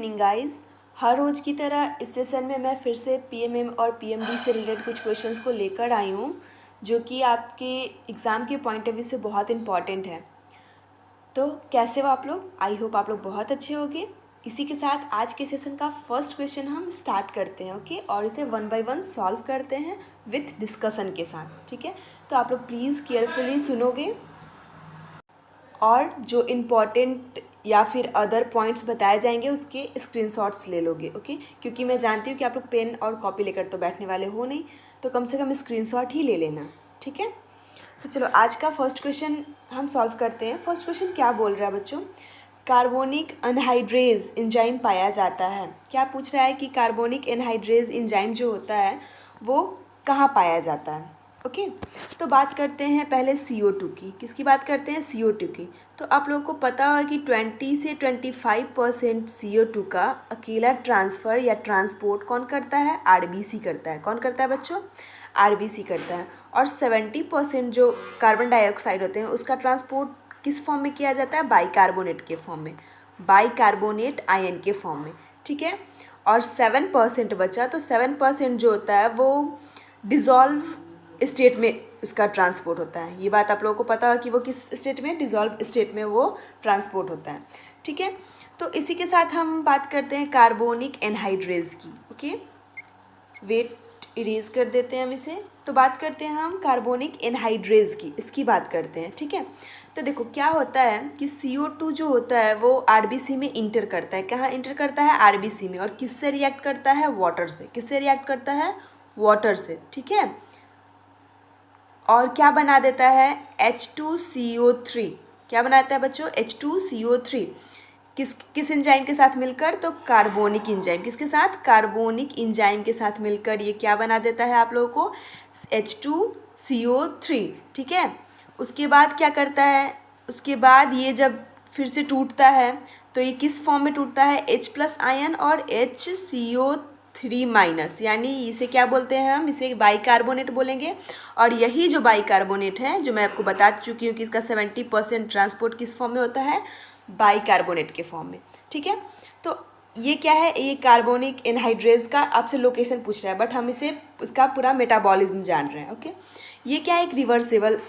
Morning guys. हर रोज़ की तरह इस सेशन में मैं फिर से पीएमएम और पीएमडी से रिलेटेड कुछ क्वेश्चंस को लेकर आई हूँ जो कि आपके एग्ज़ाम के पॉइंट ऑफ व्यू से बहुत इंपॉर्टेंट है। तो कैसे हो आप लोग? आई होप आप लोग बहुत अच्छे होंगे। इसी के साथ आज के सेशन का फर्स्ट क्वेश्चन हम स्टार्ट करते हैं, ओके? और इसे वन बाय वन सॉल्व करते हैं विथ डिस्कशन के साथ, ठीक है? तो आप लोग प्लीज़ केयरफुली सुनोगे और जो इम्पॉर्टेंट या फिर अदर पॉइंट्स बताए जाएंगे उसके स्क्रीनशॉट्स ले लोगे, ओके? क्योंकि मैं जानती हूँ कि आप लोग पेन और कॉपी लेकर तो बैठने वाले हो नहीं, तो कम से कम स्क्रीनशॉट ही ले लेना, ठीक है? तो चलो आज का फर्स्ट क्वेश्चन हम सॉल्व करते हैं। फर्स्ट क्वेश्चन क्या बोल रहा है बच्चों? कार्बोनिक एनहाइड्रेज एंजाइम पाया जाता है। क्या पूछ रहा है कि कार्बोनिक एनहाइड्रेज एंजाइम जो होता है वो कहाँ पाया जाता है, ओके? तो बात करते हैं पहले CO2 की। किसकी बात करते हैं? CO2 की। तो आप लोगों को पता होगा कि 20 से 25% CO2 का अकेला ट्रांसफ़र या ट्रांसपोर्ट कौन करता है? RBC करता है। कौन करता है बच्चों? RBC करता है। और 70% जो कार्बन डाइऑक्साइड होते हैं उसका ट्रांसपोर्ट किस फॉर्म में किया जाता है? बाइकार्बोनेट के फॉर्म में, बाइकार्बोनेट आयन के फॉर्म में, ठीक है? और 7% बचा, तो 7% जो होता है वो डिज़ोल्व स्टेट में उसका ट्रांसपोर्ट होता है। ये बात आप लोगों को पता है कि वो किस स्टेट में? डिज़ोल्व स्टेट में वो ट्रांसपोर्ट होता है, ठीक है? तो इसी के साथ हम बात करते हैं कार्बोनिक एनहाइड्रेज की, ओके? वेट इरेज कर देते हैं हम इसे। तो बात करते हैं हम कार्बोनिक एनहाइड्रेज की, इसकी बात करते हैं, ठीक है? तो देखो क्या होता है कि CO2 जो होता है वो RBC में इंटर करता है। कहाँ इंटर करता है? RBC में। और किससे रिएक्ट करता है? वाटर से। किससे रिएक्ट करता है? वाटर से, ठीक है? और क्या बना देता है? H2CO3। क्या बनाता है बच्चों? H2CO3। किस एंजाइम के साथ मिलकर? तो कार्बोनिक एंजाइम। किसके साथ? कार्बोनिक एंजाइम के साथ मिलकर ये क्या बना देता है आप लोगों को? H2CO3, ठीक है? उसके बाद क्या करता है? उसके बाद ये जब फिर से टूटता है तो ये किस फॉर्म में टूटता है? H+ आयन और HCO3-, यानी इसे क्या बोलते हैं हम? इसे बाइकार्बोनेट बोलेंगे। और यही जो बाइकार्बोनेट है जो मैं आपको बता चुकी हूँ कि इसका 70% ट्रांसपोर्ट किस फॉर्म में होता है? बाइकार्बोनेट के फॉर्म में, ठीक है? तो ये क्या है? ये कार्बोनिक एनहाइड्रेज का आपसे लोकेशन पूछ रहा है, बट हम इसे उसका पूरा मेटाबॉलिज्म जान रहे हैं, ओके? ये क्या है? एक रिवर्सेबल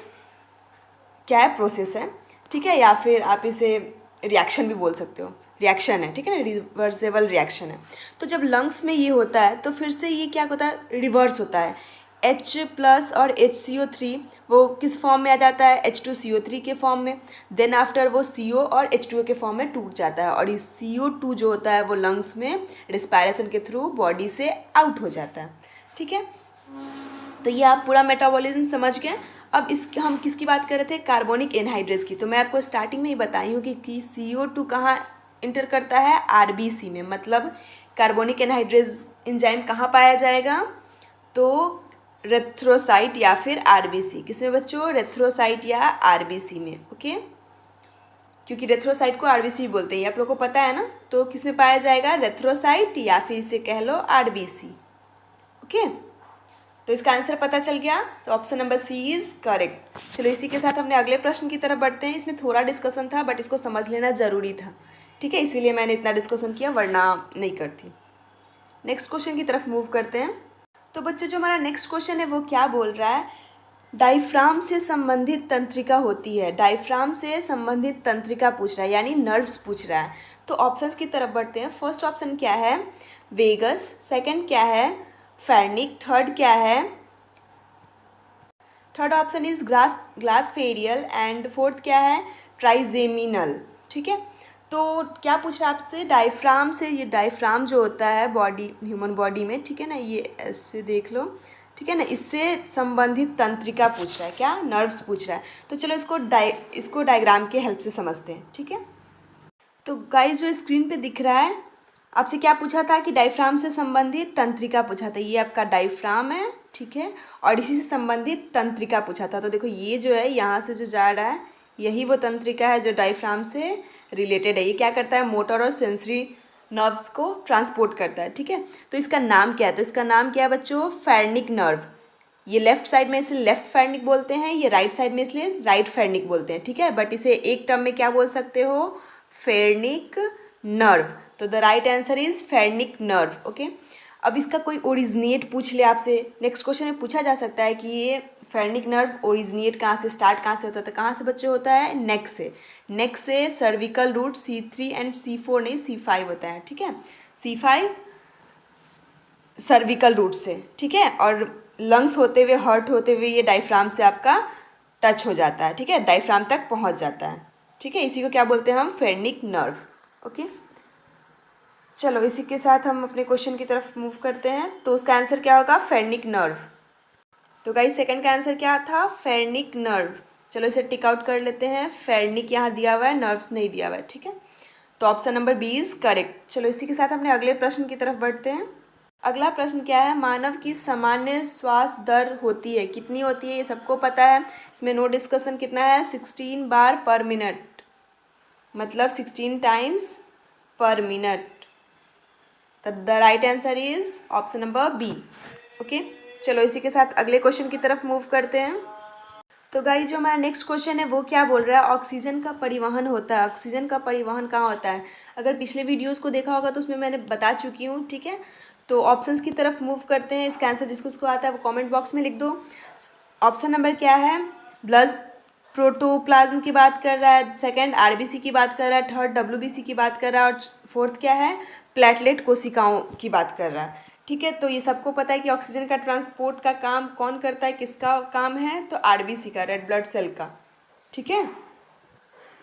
क्या है? प्रोसेस है, ठीक है? या फिर आप इसे रिएक्शन भी बोल सकते हो। रिएक्शन है, ठीक है ना? रिवर्सेबल रिएक्शन है। तो जब लंग्स में ये होता है तो फिर से ये क्या होता है? रिवर्स होता है। H+ और HCO3 वो किस फॉर्म में आ जाता है? H2CO3 के फॉर्म में। देन आफ्टर वो CO और H2O के फॉर्म में टूट जाता है। और ये CO2 जो होता है वो लंग्स में रिस्पायरेशन के थ्रू बॉडी से आउट हो जाता है, ठीक है? तो ये आप पूरा मेटाबॉलिज्म समझ गए। अब हम किसकी बात कर रहे थे? कार्बोनिक एनहाइड्रेज की। तो मैं आपको स्टार्टिंग में ही बताई हूँ कि CO2 कहाँ इंटर करता है? RBC में। मतलब कार्बोनिक एनहाइड्रेज एंजाइम कहाँ पाया जाएगा? तो रेथ्रोसाइट या फिर RBC। किसमें बच्चों? रेथ्रोसाइट या RBC में, ओके? क्योंकि रेथ्रोसाइट को RBC बोलते हैं, आप लोगों को पता है ना? तो किसमें पाया जाएगा? रेथ्रोसाइट या फिर इसे कह लो RBC, ओके? तो इसका आंसर पता चल गया। तो option number C is correct. चलो इसी के साथ हमने अगले प्रश्न की तरफ बढ़ते हैं। इसमें थोड़ा डिस्कशन था बट इसको समझ लेना ज़रूरी था, ठीक है? इसीलिए मैंने इतना डिस्कशन किया, वरना नहीं करती। नेक्स्ट क्वेश्चन की तरफ मूव करते हैं। तो बच्चों जो हमारा नेक्स्ट क्वेश्चन है वो क्या बोल रहा है? डायफ्राम से संबंधित तंत्रिका होती है। डायफ्राम से संबंधित तंत्रिका पूछ रहा है, यानी नर्व्स पूछ रहा है। तो ऑप्शंस की तरफ बढ़ते हैं। फर्स्ट ऑप्शन क्या है? वेगस। सेकंड क्या है? फेर्निक। थर्ड क्या है? Third option is glossopharyngeal. And fourth क्या है? ट्राइजेमिनल, ठीक है? तो क्या पूछ रहा है आपसे? डायफ्राम से। ये डायफ्राम जो होता है बॉडी, ह्यूमन बॉडी में, ठीक है ना? ये ऐसे देख लो, ठीक है ना? इससे संबंधित तंत्रिका पूछ रहा है। क्या? नर्व्स पूछ रहा है। तो चलो इसको डायग्राम के हेल्प से समझते हैं, ठीक है? तो गाइस जो स्क्रीन पे दिख रहा है, आपसे क्या पूछा था? कि डायफ्राम से संबंधित तंत्रिका पूछा था। ये आपका डायफ्राम है, ठीक है? और इसी से संबंधित तंत्रिका पूछा था। तो देखो ये जो है यहाँ से जो जा रहा है यही वो तंत्रिका है जो डायफ्राम से रिलेटेड है। ये क्या करता है? मोटर और सेंसरी नर्व्स को ट्रांसपोर्ट करता है, ठीक है? तो इसका नाम क्या है? तो इसका नाम क्या है बच्चों? फेर्निक नर्व। ये लेफ्ट साइड में इसे लेफ्ट फेर्निक बोलते हैं, ये राइट साइड में इसलिए राइट फेर्निक बोलते हैं, ठीक है? बट इसे एक टर्म में क्या बोल सकते हो? Phrenic nerve. तो the right answer is phrenic nerve. Okay, अब इसका कोई ओरिजिनेट पूछ ले आपसे, नेक्स्ट क्वेश्चन में पूछा जा सकता है कि ये फेर्निक नर्व ओरिजिनेट कहाँ से, स्टार्ट कहाँ से होता है, तो कहाँ से बच्चे होता है, नेक से। नेक से cervical root C3 and C4 नहीं C5 होता है, ठीक है, C5 सर्विकल रूट से, ठीक है, और लंग्स होते हुए, हार्ट होते हुए ये डायफ्राम से आपका टच हो जाता है, ठीक है, डायफ्राम तक पहुंच जाता है, ठीक है, इसी को क्या बोलते हैं हम, फेर्निक नर्व। ओके, चलो इसी के साथ हम अपने क्वेश्चन की तरफ मूव करते हैं। तो उसका आंसर क्या होगा, फेर्निक नर्व। तो गाइस सेकंड का आंसर क्या था, फेर्निक नर्व। चलो इसे टिक आउट कर लेते हैं, फेर्निक यहाँ दिया हुआ है, नर्व्स नहीं दिया हुआ है, ठीक है, तो option number B is correct. चलो इसी के साथ अपने अगले प्रश्न की तरफ बढ़ते हैं। अगला प्रश्न क्या है, मानव की सामान्य श्वास दर होती है, कितनी होती है, ये सबको पता है, इसमें नो डिस्कशन। कितना है, 16 बार पर मिनट, मतलब 16 टाइम्स पर minute. The right answer is option number B. Okay, चलो इसी के साथ अगले क्वेश्चन की तरफ मूव करते हैं। तो गाइस जो हमारा नेक्स्ट क्वेश्चन है वो क्या बोल रहा है, ऑक्सीजन का परिवहन होता है। ऑक्सीजन का परिवहन कहाँ होता है, अगर पिछले वीडियोस को देखा होगा तो उसमें मैंने बता चुकी हूँ, ठीक है। तो ऑप्शंस की तरफ मूव करते हैं, इसका आंसर जिसको आता है वो कमेंट बॉक्स में लिख दो। ऑप्शन नंबर क्या है, ब्लड प्रोटोप्लाज्म की बात कर रहा है, सेकंड आरबीसी की बात कर रहा है, थर्ड डब्ल्यूबीसी की बात कर रहा है, और फोर्थ क्या है, प्लेटलेट कोशिकाओं की बात कर रहा है, ठीक है। तो ये सबको पता है कि ऑक्सीजन का ट्रांसपोर्ट का काम कौन करता है, किसका काम है, तो आरबीसी का, रेड ब्लड सेल का, ठीक है।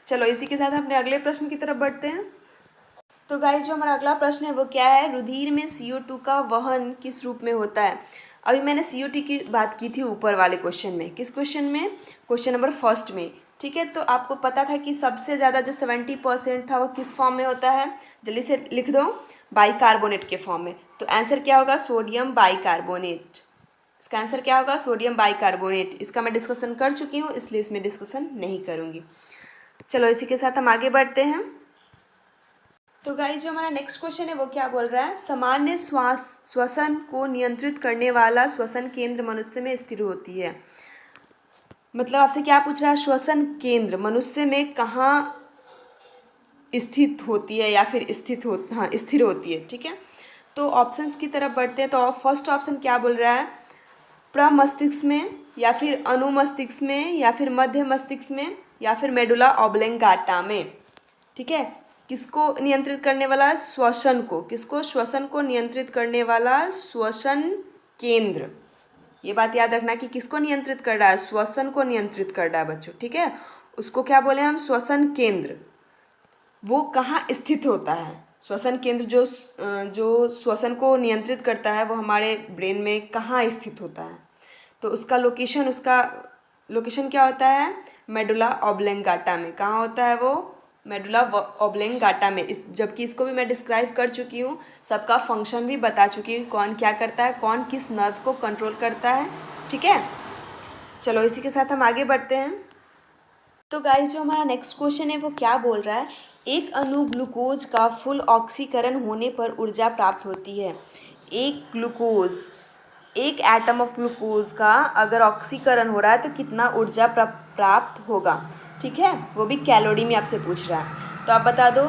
चलो इसी के साथ अपने अगले प्रश्न की तरफ बढ़ते हैं। तो गाइस जो हमारा अगला प्रश्न है वो क्या है, रुधिर में CO2 का वहन किस रूप में होता है। अभी मैंने CO2 की बात की थी ऊपर वाले क्वेश्चन में, किस क्वेश्चन में, क्वेश्चन नंबर फर्स्ट में, ठीक है। तो आपको पता था कि सबसे ज़्यादा जो 70% था वो किस फॉर्म में होता है, जल्दी से लिख दो, बाइकार्बोनेट के फॉर्म में। तो आंसर क्या होगा, सोडियम बाइकार्बोनेट। इसका आंसर क्या होगा, सोडियम बाइकार्बोनेट। इसका मैं डिस्कशन कर चुकी हूँ इसलिए इसमें डिस्कशन नहीं करूँगी। चलो इसी के साथ हम आगे बढ़ते हैं। तो गाइस जो हमारा नेक्स्ट क्वेश्चन है वो क्या बोल रहा है, सामान्य श्वसन को नियंत्रित करने वाला श्वसन केंद्र मनुष्य में स्थिर होती है। मतलब आपसे क्या पूछ रहा है, श्वसन केंद्र मनुष्य में कहाँ स्थित होती है या फिर स्थिर होती है, ठीक है। तो ऑप्शंस की तरफ बढ़ते हैं। तो फर्स्ट ऑप्शन क्या बोल रहा है, प्रमस्तिष्क में, या फिर अनुमस्तिष्क में, या फिर मध्य मस्तिष्क में, या फिर मेडुला ऑब्लेंगाटा में, ठीक है। किसको नियंत्रित करने वाला, श्वसन को, किसको, श्वसन को नियंत्रित करने वाला श्वसन केंद्र। ये बात याद रखना कि किसको नियंत्रित कर रहा है, श्वसन को नियंत्रित कर रहा है बच्चों, ठीक है। उसको क्या बोले हम, श्वसन केंद्र। वो कहाँ स्थित होता है, श्वसन केंद्र जो श्वसन को नियंत्रित करता है वो हमारे ब्रेन में कहाँ स्थित होता है। तो उसका लोकेशन क्या होता है, मेडुला ऑब्लेंगाटा में। कहाँ होता है वो, मेडुला ऑब्लेंगाटा में। जबकि इसको भी मैं डिस्क्राइब कर चुकी हूँ, सबका फंक्शन भी बता चुकी हूँ, कौन क्या करता है, कौन किस नर्व को कंट्रोल करता है, ठीक है। चलो इसी के साथ हम आगे बढ़ते हैं। तो गाइस जो हमारा नेक्स्ट क्वेश्चन है वो क्या बोल रहा है, एक अणु ग्लूकोज का फुल ऑक्सीकरण होने पर ऊर्जा प्राप्त होती है। एक एटम ऑफ ग्लूकोज का अगर ऑक्सीकरण हो रहा है तो कितना ऊर्जा प्राप्त होगा, ठीक है, वो भी कैलोरी में आपसे पूछ रहा है। तो आप बता दो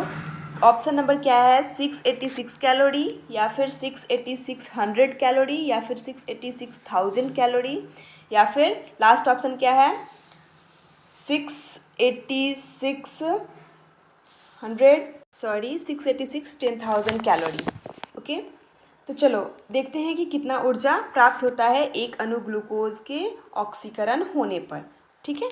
ऑप्शन नंबर क्या है, 686 कैलोरी, या फिर 68600 कैलोरी, या फिर 686,000 कैलोरी, या फिर लास्ट ऑप्शन क्या है, 10,000 कैलोरी। ओके, तो चलो देखते हैं कि कितना ऊर्जा प्राप्त होता है एक अणु ग्लूकोज के ऑक्सीकरण होने पर, ठीक है।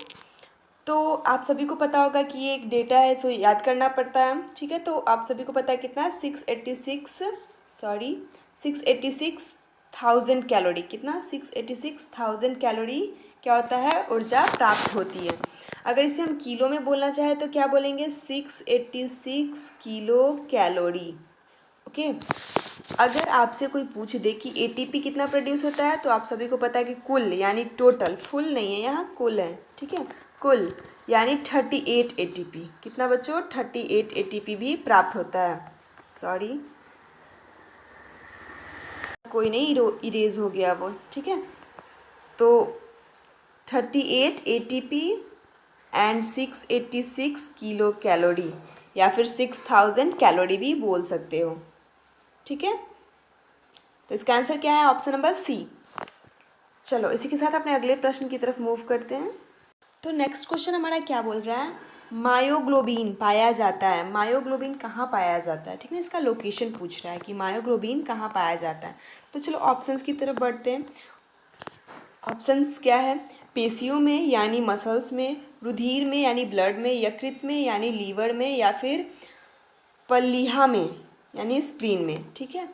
तो आप सभी को पता होगा कि ये एक डेटा है, सो याद करना पड़ता है, ठीक है। तो आप सभी को पता है कितना, 686,000 कैलोरी, कितना, 686,000 कैलोरी क्या होता है, ऊर्जा प्राप्त होती है। अगर इसे हम किलो में बोलना चाहें तो क्या बोलेंगे, 686 किलो कैलोरी। ओके, अगर आपसे कोई पूछ दे कि ATP कितना प्रोड्यूस होता है, तो आप सभी को पता है कि कुल, यानी टोटल, फुल नहीं है यहाँ, कुल है, ठीक है, कुल यानी 38 ATP। कितना बच्चों, 38 ATP भी प्राप्त होता है। सॉरी, कोई नहीं, इरेज हो गया वो, ठीक है। तो 38 ATP एंड 686 किलो कैलोरी, या फिर 6000 कैलोरी भी बोल सकते हो। ठीक है, तो इसका आंसर क्या है? Option number C. चलो इसी के साथ अपने अगले प्रश्न की तरफ मूव करते हैं। तो नेक्स्ट क्वेश्चन हमारा क्या बोल रहा है? मायोग्लोबिन पाया जाता है। मायोग्लोबिन कहाँ पाया जाता है? ठीक है, इसका लोकेशन पूछ रहा है कि मायोग्लोबिन कहाँ पाया जाता है। तो चलो ऑप्शंस की तरफ बढ़ते हैं। ऑप्शंस क्या है? पेशियों में यानी मसल्स में, रुधिर में यानी ब्लड में, यकृत में यानी लीवर में, या फिर पलीहा में यानी स्प्लीन में। ठीक है,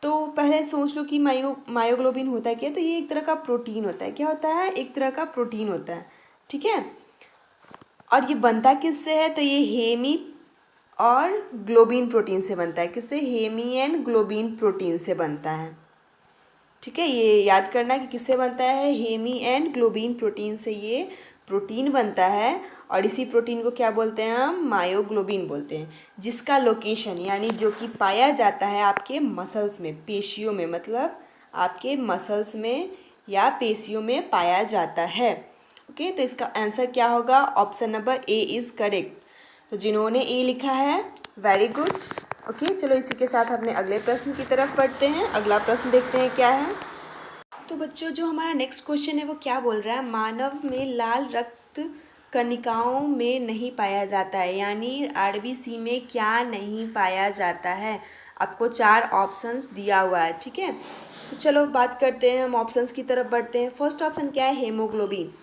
तो पहले सोच लो कि मायोग्लोबिन होता है क्या? तो ये एक तरह का प्रोटीन होता है। क्या होता है? एक तरह का प्रोटीन होता है। ठीक है, और ये बनता किससे है? तो ये हेमी और ग्लोबिन प्रोटीन से बनता है। किससे? हेमी एंड ग्लोबिन प्रोटीन से बनता है। ठीक है, ये याद करना कि किससे बनता है? हेमी एंड ग्लोबिन प्रोटीन से ये प्रोटीन बनता है, और इसी प्रोटीन को क्या बोलते हैं हम? मायोग्लोबिन बोलते हैं, जिसका लोकेशन यानी जो कि पाया जाता है आपके मसल्स में, पेशियों में, मतलब आपके मसल्स में या पेशियों में पाया जाता है। ओके, तो इसका आंसर क्या होगा? Option number A is correct. तो जिन्होंने ए लिखा है, वेरी गुड। ओके, चलो इसी के साथ अपने अगले प्रश्न की तरफ बढ़ते हैं। अगला प्रश्न देखते हैं क्या है। तो बच्चों, जो हमारा नेक्स्ट क्वेश्चन है वो क्या बोल रहा है? मानव में लाल रक्त कणिकाओं में नहीं पाया जाता है, यानी आरबीसी में क्या नहीं पाया जाता है? आपको 4 ऑप्शंस दिया हुआ है। ठीक है, तो चलो बात करते हैं, हम ऑप्शंस की तरफ बढ़ते हैं। फर्स्ट ऑप्शन क्या है? हेमोग्लोबिन।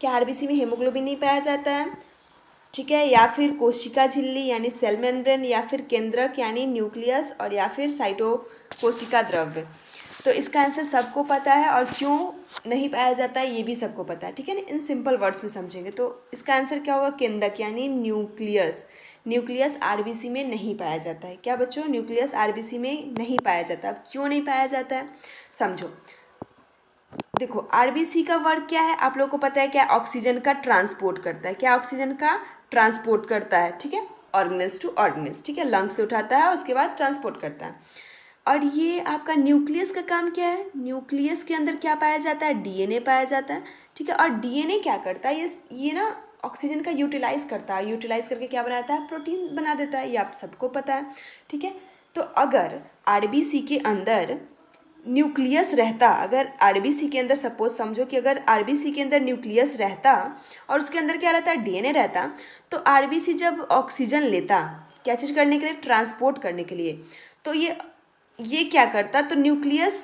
क्या आरबीसी में हेमोग्लोबिन नहीं पाया जाता है? ठीक है, या फिर कोशिका झिल्ली यानी सेल मेम्ब्रेन, या फिर केंद्रक यानी न्यूक्लियस, और या फिर साइटोकोशिका द्रव्य। तो इसका आंसर सबको पता है, और क्यों नहीं पाया जाता है ये भी सबको पता है। ठीक है ना, इन सिंपल वर्ड्स में समझेंगे तो इसका आंसर क्या होगा? केंद्रक यानी न्यूक्लियस। न्यूक्लियस आरबीसी में नहीं पाया जाता है। क्या बच्चों? न्यूक्लियस आरबीसी में नहीं पाया जाता। अब क्यों नहीं पाया जाता है समझो। देखो, आरबीसी का वर्क क्या है आप लोगों को पता है क्या? ऑक्सीजन का ट्रांसपोर्ट करता है। क्या? ऑक्सीजन का ट्रांसपोर्ट करता है। ठीक है, ऑर्गेनेल्स टू ऑर्गेनेल्स। ठीक है, लंग्स से उठाता है, उसके बाद ट्रांसपोर्ट करता है। और ये आपका न्यूक्लियस का काम क्या है? न्यूक्लियस के अंदर क्या पाया जाता है? डीएनए पाया जाता है। ठीक है, और डीएनए क्या करता है? ये ना ऑक्सीजन का यूटिलाइज करता है। यूटिलाइज करके क्या बनाता है? प्रोटीन बना देता है। ये आप सबको पता है। ठीक है, तो अगर आरबीसी के अंदर न्यूक्लियस रहता, अगर आरबीसी के अंदर सपोज समझो कि अगर आरबीसी के अंदर न्यूक्लियस रहता और उसके अंदर क्या रहता? डीएनए रहता, तो आरबीसी जब ऑक्सीजन लेता, क्या चीज़ करने के लिए? ट्रांसपोर्ट करने के लिए, तो ये क्या करता? तो न्यूक्लियस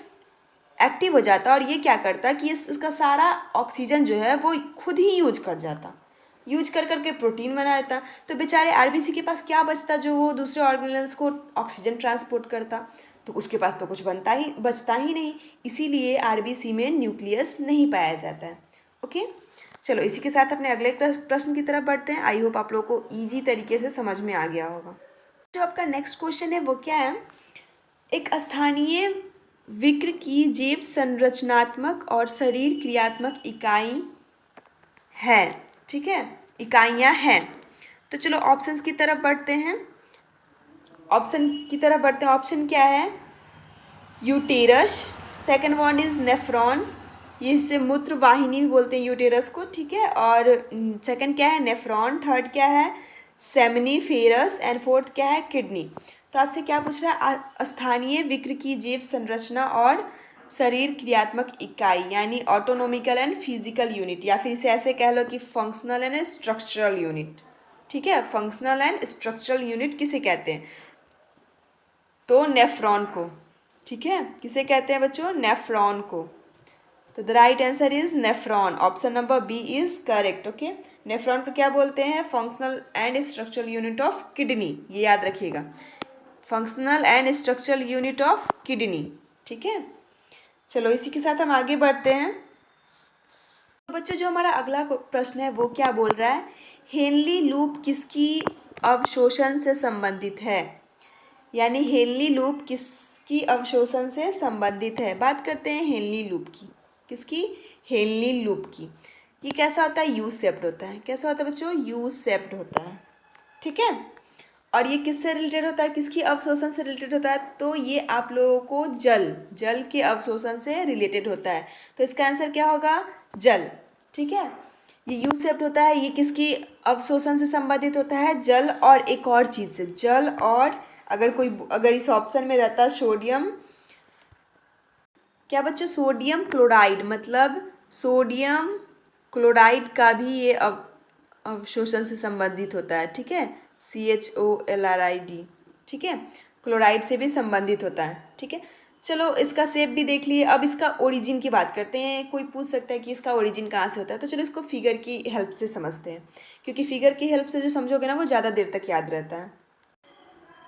एक्टिव हो जाता, और ये क्या करता कि उसका सारा ऑक्सीजन जो है वो खुद ही यूज कर जाता, यूज कर करके प्रोटीन बना देता। तो बेचारे आरबीसी के पास क्या बचता जो वो दूसरे ऑर्गेनेल्स को ऑक्सीजन ट्रांसपोर्ट करता? तो उसके पास तो कुछ बचता ही नहीं। इसीलिए आरबीसी में न्यूक्लियस नहीं पाया जाता है। ओके, चलो इसी के साथ अपने अगले प्रश्न की तरफ बढ़ते हैं। आई होप आप लोगों को ईजी तरीके से समझ में आ गया होगा। जो आपका नेक्स्ट क्वेश्चन है वो क्या है? एक स्थानीय विक्र की जैव संरचनात्मक और शरीर क्रियात्मक इकाई है। ठीक है, इकाइयाँ हैं। तो चलो ऑप्शंस की तरफ बढ़ते हैं। ऑप्शन क्या है? Uterus, second one is nephron, ये इससे मूत्र वाहिनी भी बोलते हैं यूटेरस को। ठीक है, और सेकंड क्या है? नेफ्रॉन। थर्ड क्या है? सेमिनिफेरस, एंड फोर्थ क्या है? किडनी। तो आपसे क्या पूछ रहा है? स्थानीय विक्र की जैव संरचना और शरीर क्रियात्मक इकाई यानी ऑटोनोमिकल एंड फिजिकल यूनिट, या फिर इसे ऐसे कह लो कि फंक्शनल एंड स्ट्रक्चरल यूनिट। ठीक है, फंक्शनल एंड स्ट्रक्चरल यूनिट किसे कहते हैं? तो नेफ्रॉन को। ठीक है, किसे कहते हैं बच्चों? नेफ्रॉन को। तो the right answer is nephron. Option number B is correct. Okay, nephron को क्या बोलते हैं? Functional and structural unit of kidney, ये याद रखिएगा, functional and structural unit of kidney. ठीक है, चलो इसी के साथ हम आगे बढ़ते हैं। तो बच्चों, जो हमारा अगला प्रश्न है वो क्या बोल रहा है? हेनली लूप किसकी अवशोषण से संबंधित है? यानी हेनली लूप किसकी अवशोषण से संबंधित है? बात करते हैं हेनली लूप की। किसकी? हेनली लूप की। ये कैसा होता है? यू शेप्ड होता है। कैसा होता है बच्चों? यू शेप्ड होता है। ठीक है, और ये किससे रिलेटेड होता है? किसकी अवशोषण से रिलेटेड होता है? तो ये आप लोगों को जल के अवशोषण से रिलेटेड होता है। तो इसका आंसर क्या होगा? जल। ठीक है, ये यू शेप्ड होता है, ये किसकी अवशोषण से संबंधित होता है? जल और एक और चीज़ से, जल और अगर इस ऑप्शन में रहता सोडियम, क्या बच्चों, सोडियम क्लोराइड, मतलब सोडियम क्लोराइड का भी ये अवशोषण से संबंधित होता है, ठीक है, CHOLRID, ठीक है, क्लोराइड से भी संबंधित होता है, ठीक है। चलो इसका शेप भी देख लिए, अब इसका ओरिजिन की बात करते हैं। कोई पूछ सकता है कि इसका ओरिजिन कहाँ से होता है, तो चलो इसको फिगर की हेल्प से समझते हैं, क्योंकि फिगर की हेल्प से जो समझोगे ना वो ज़्यादा देर तक याद रहता है।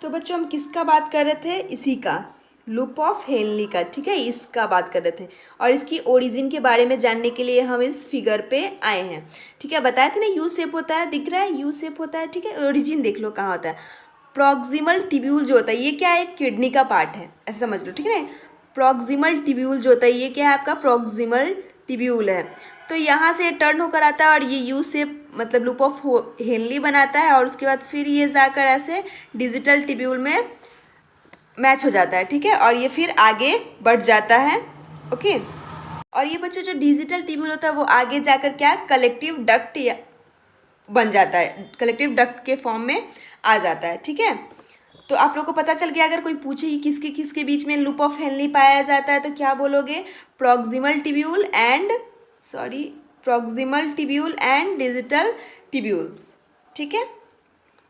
तो बच्चों हम किसका बात कर रहे थे? इसी का, लूप ऑफ हेनली का, ठीक है, इसका बात कर रहे थे। और इसकी ओरिजिन के बारे में जानने के लिए हम इस फिगर पे आए हैं, ठीक है। बताए थे ना यू शेप होता है, दिख रहा है, यू शेप होता है, ठीक है। ओरिजिन देख लो कहाँ होता है। प्रॉक्सिमल टिब्यूल जो होता है, ये क्या है? किडनी का पार्ट है, ऐसा समझ लो, ठीक है ना। प्रॉक्सिमल टिब्यूल जो होता है, ये क्या है? आपका प्रॉक्सिमल टिब्यूल है। तो यहाँ से टर्न होकर आता है और ये यू शेप मतलब लूप ऑफ हेनली बनाता है, और उसके बाद फिर ये जाकर ऐसे डिजिटल टिब्यूल में मैच हो जाता है, ठीक है, और ये फिर आगे बढ़ जाता है, ओके। और ये बच्चों जो डिजिटल टिब्यूल होता है वो आगे जाकर क्या, कलेक्टिव डक्ट बन जाता है, कलेक्टिव डक्ट के फॉर्म में आ जाता है, ठीक है। तो आप लोग को पता चल गया। अगर कोई पूछे कि किसके किसके बीच में लूप ऑफ हेनली पाया जाता है तो क्या बोलोगे? Proximal tubule and digital tubules, ठीक है।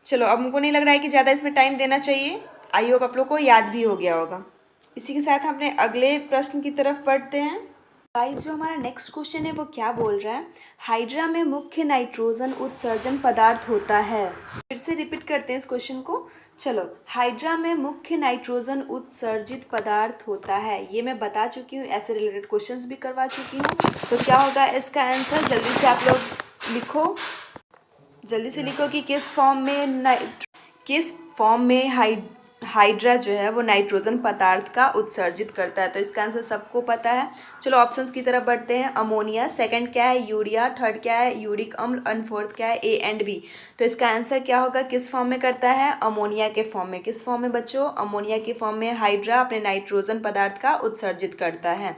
चलो अब हमको नहीं लग रहा है कि ज़्यादा इसमें टाइम देना चाहिए, आई होप आप लोग को याद भी हो गया होगा। इसी के साथ हम अपने अगले प्रश्न की तरफ बढ़ते हैं। गाइस जो हमारा नेक्स्ट क्वेश्चन है वो क्या बोल रहा है? हाइड्रा में मुख्य नाइट्रोजन उत्सर्जन पदार्थ होता है। फिर से रिपीट करते हैं इस क्वेश्चन को। चलो, हाइड्रा में मुख्य नाइट्रोजन उत्सर्जित पदार्थ होता है, ये मैं बता चुकी हूँ, ऐसे रिलेटेड क्वेश्चंस भी करवा चुकी हूँ। तो क्या होगा इसका आंसर? जल्दी से आप लोग लिखो, जल्दी से लिखो कि किस फॉर्म में हाइड्रा जो है वो नाइट्रोजन पदार्थ का उत्सर्जित करता है। तो इसका आंसर सबको पता है। चलो ऑप्शंस की तरफ बढ़ते हैं। अमोनिया, सेकंड क्या है? यूरिया, थर्ड क्या है? यूरिक अम्ल, एंड फोर्थ क्या है? A and B। तो इसका आंसर क्या होगा? किस फॉर्म में करता है? अमोनिया के फॉर्म में। किस फॉर्म में बच्चों? अमोनिया के फॉर्म में हाइड्रा अपने नाइट्रोजन पदार्थ का उत्सर्जित करता है,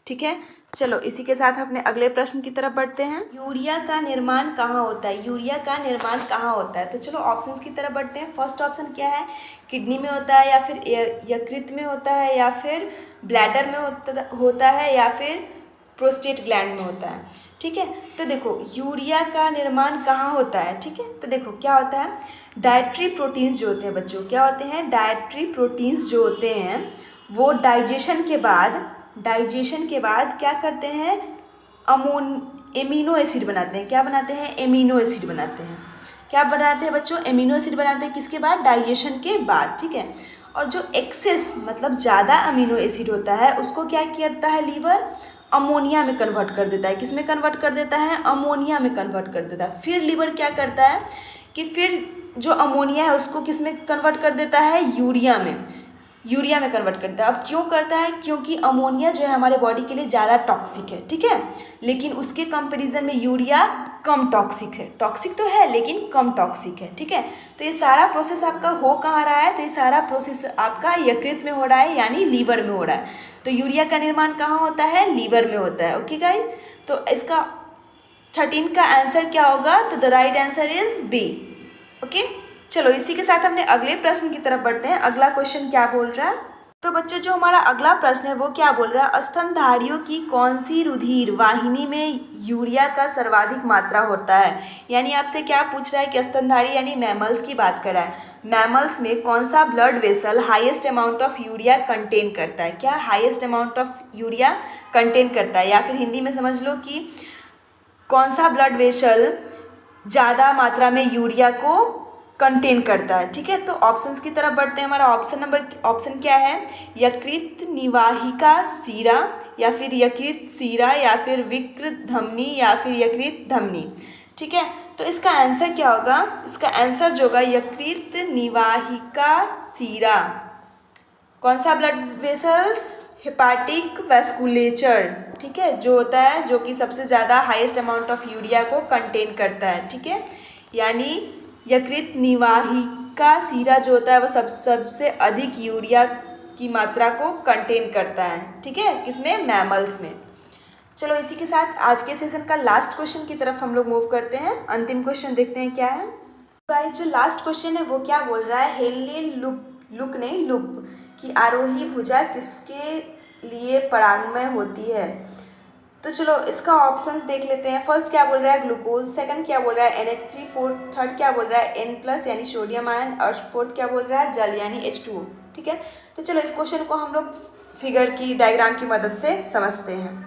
ठीक है। चलो इसी के साथ अपने अगले प्रश्न की तरफ बढ़ते हैं। यूरिया का निर्माण कहाँ होता है? यूरिया का निर्माण कहाँ होता है? तो चलो ऑप्शंस की तरफ बढ़ते हैं। फर्स्ट ऑप्शन क्या है? किडनी में होता है, या फिर यकृत में होता है, या फिर ब्लैडर में होता है, या फिर प्रोस्टेट ग्लैंड में होता है, ठीक है। तो देखो यूरिया का निर्माण कहाँ होता है, ठीक है। तो देखो क्या होता है, डाइटरी प्रोटीन्स जो होते हैं बच्चों, क्या होते हैं? डाइटरी प्रोटीन्स जो होते हैं वो डाइजेशन के बाद क्या करते हैं? एमिनो एसिड बनाते हैं। क्या बनाते हैं? एमिनो एसिड बनाते हैं। क्या बनाते हैं बच्चों? एमिनो एसिड बनाते हैं। किसके बाद? डाइजेशन के बाद, ठीक है। और जो एक्सेस मतलब ज़्यादा अमीनो एसिड होता है उसको क्या करता है लीवर? अमोनिया में कन्वर्ट कर देता है। किस में कन्वर्ट कर देता है? अमोनिया में कन्वर्ट कर देता है। फिर लीवर क्या करता है कि फिर जो अमोनिया है उसको किस में कन्वर्ट कर देता है? यूरिया में कन्वर्ट करता है। अब क्यों करता है? क्योंकि अमोनिया जो है हमारे बॉडी के लिए ज़्यादा टॉक्सिक है, ठीक है, लेकिन उसके कंपैरिजन में यूरिया कम टॉक्सिक है। टॉक्सिक तो है लेकिन कम टॉक्सिक है, ठीक है। तो ये सारा प्रोसेस आपका हो कहाँ रहा है? तो ये सारा प्रोसेस आपका यकृत में हो रहा है, यानी लीवर में हो रहा है। तो यूरिया का निर्माण कहाँ होता है? लीवर में होता है, ओके गाइज। तो इसका 13 का आंसर क्या होगा? तो the right answer is B, okay. चलो इसी के साथ हमने अगले प्रश्न की तरफ बढ़ते हैं। अगला क्वेश्चन क्या बोल रहा है? तो बच्चों जो हमारा अगला प्रश्न है वो क्या बोल रहा है? स्तनधारियों की कौन सी रुधिर वाहिनी में यूरिया का सर्वाधिक मात्रा होता है? यानी आपसे क्या पूछ रहा है कि स्तनधारी यानी मैमल्स की बात कर रहा है। मैमल्स में कौन सा blood vessel highest amount of urea contain करता है? क्या highest amount of urea contain करता है? या फिर हिंदी में समझ लो कि कौन सा ब्लड वेसल ज़्यादा मात्रा में यूरिया को कंटेन करता है, ठीक है। तो ऑप्शंस की तरफ बढ़ते हैं। हमारा ऑप्शन क्या है? यकृत निवाहिका सीरा, या फिर यकृत सीरा, या फिर विकृत धमनी, या फिर यकृत धमनी, ठीक है। तो इसका आंसर क्या होगा? इसका आंसर जो होगा यकृत निवाहिका सीरा। कौन सा ब्लड वेसल्स? हेपाटिक वैस्कुलेचर, ठीक है, जो होता है जो कि सबसे ज़्यादा हाईएस्ट अमाउंट ऑफ यूरिया को कंटेन करता है, ठीक है। यानी यकृत निवाहिका सीरा जो होता है वो सबसे अधिक यूरिया की मात्रा को कंटेन करता है, ठीक है, किसमें? मैमल्स में। चलो इसी के साथ आज के सेशन का लास्ट क्वेश्चन की तरफ हम लोग मूव करते हैं। अंतिम क्वेश्चन देखते हैं क्या है। गाइस जो लास्ट क्वेश्चन है वो क्या बोल रहा है, हेनली लूप की आरोही भुजा किसके लिए परागमय होती है। तो चलो इसका ऑप्शंस देख लेते हैं। फर्स्ट क्या बोल रहा है ग्लूकोज, सेकंड क्या बोल रहा है NH3, फोर्थ थर्ड क्या बोल रहा है N+ यानी सोडियम आयन, और फोर्थ क्या बोल रहा है जल यानी H2O। ठीक है, तो चलो इस क्वेश्चन को हम लोग फिगर की डायग्राम की मदद से समझते हैं।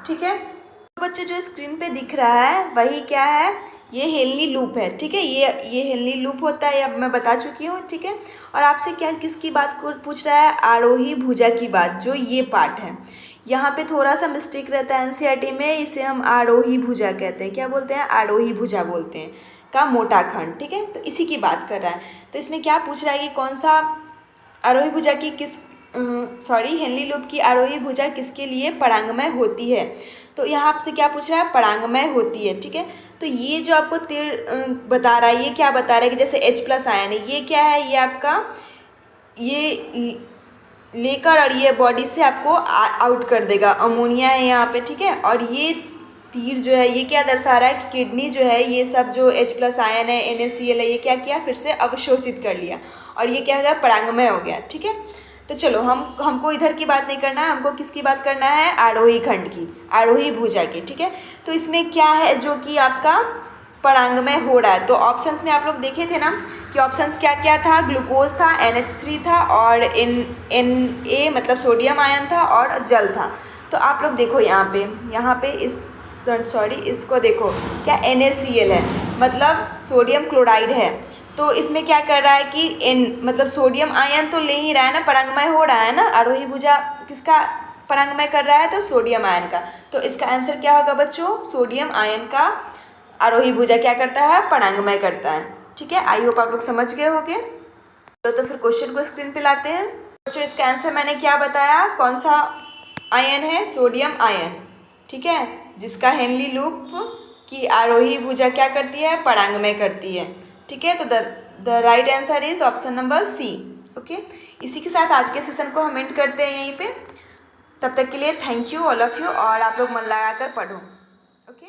ठीक है, तो बच्चे जो स्क्रीन पे दिख रहा है वही क्या है, ये हेनली लूप है। ठीक है, ये हेनली लूप होता है, अब मैं बता चुकी हूँ। ठीक है, और आपसे क्या किसकी बात को पूछ रहा है, आरोही भुजा की बात, जो ये पार्ट है। यहाँ पे थोड़ा सा मिस्टेक रहता है NCERT में, इसे हम आरोही भुजा कहते हैं। क्या बोलते हैं, आरोही भुजा बोलते हैं, का मोटा खंड। ठीक है, तो इसी की बात कर रहा है। तो इसमें क्या पूछ रहा है कि कौन सा आरोही भुजा की हेनली लूप की आरोही भुजा किसके लिए परागमय होती है। तो यहाँ आपसे क्या पूछ रहा है, परागमय होती है। ठीक है, तो ये जो आपको तीर बता रहा है, ये क्या बता रहा है कि जैसे H+ आयन है, ये क्या है, ये आपका ये लेकर और ये बॉडी से आपको आउट कर देगा, अमोनिया है यहाँ पे। ठीक है, और ये तीर जो है ये क्या दर्शा रहा है कि किडनी जो है ये सब जो H+ आयन है NaCl है, ये क्या किया, फिर से अवशोषित कर लिया और ये क्या हो गया, परागमय हो गया। ठीक है, तो चलो हमको इधर की बात नहीं करना है, हमको किसकी बात करना है, आरोही खंड की, आरोही भुजा की। ठीक है, तो इसमें क्या है जो कि आपका परागमय हो रहा है। तो ऑप्शंस में आप लोग देखे थे ना कि ऑप्शंस क्या क्या था, ग्लूकोज था, NH3 था, और Na मतलब सोडियम आयन था, और जल था। तो आप लोग देखो यहाँ पे इसको देखो, क्या NaCl है, मतलब सोडियम क्लोराइड है। तो इसमें क्या कर रहा है कि मतलब सोडियम आयन तो ले ही रहा है ना, परागमय हो रहा है ना। आरोही भुजा किसका परागमय कर रहा है, तो सोडियम आयन का। तो इसका आंसर क्या होगा बच्चों, सोडियम आयन का आरोही भुजा क्या करता है, परागमय करता है। ठीक है, आई होप आप लोग समझ गए होंगे। तो फिर क्वेश्चन को स्क्रीन पे लाते हैं। बच्चों इसका आंसर मैंने क्या बताया, कौन सा आयन है, सोडियम आयन। ठीक है, जिसका हेनली लूप की आरोही भुजा क्या करती है, परागमय करती है। ठीक है, तो the right answer is option number C। Okay, इसी के साथ आज के सेशन को हम एंड करते हैं यहीं पे। तब तक के लिए thank you all of you, और आप लोग मन लगाकर पढ़ो। ओके।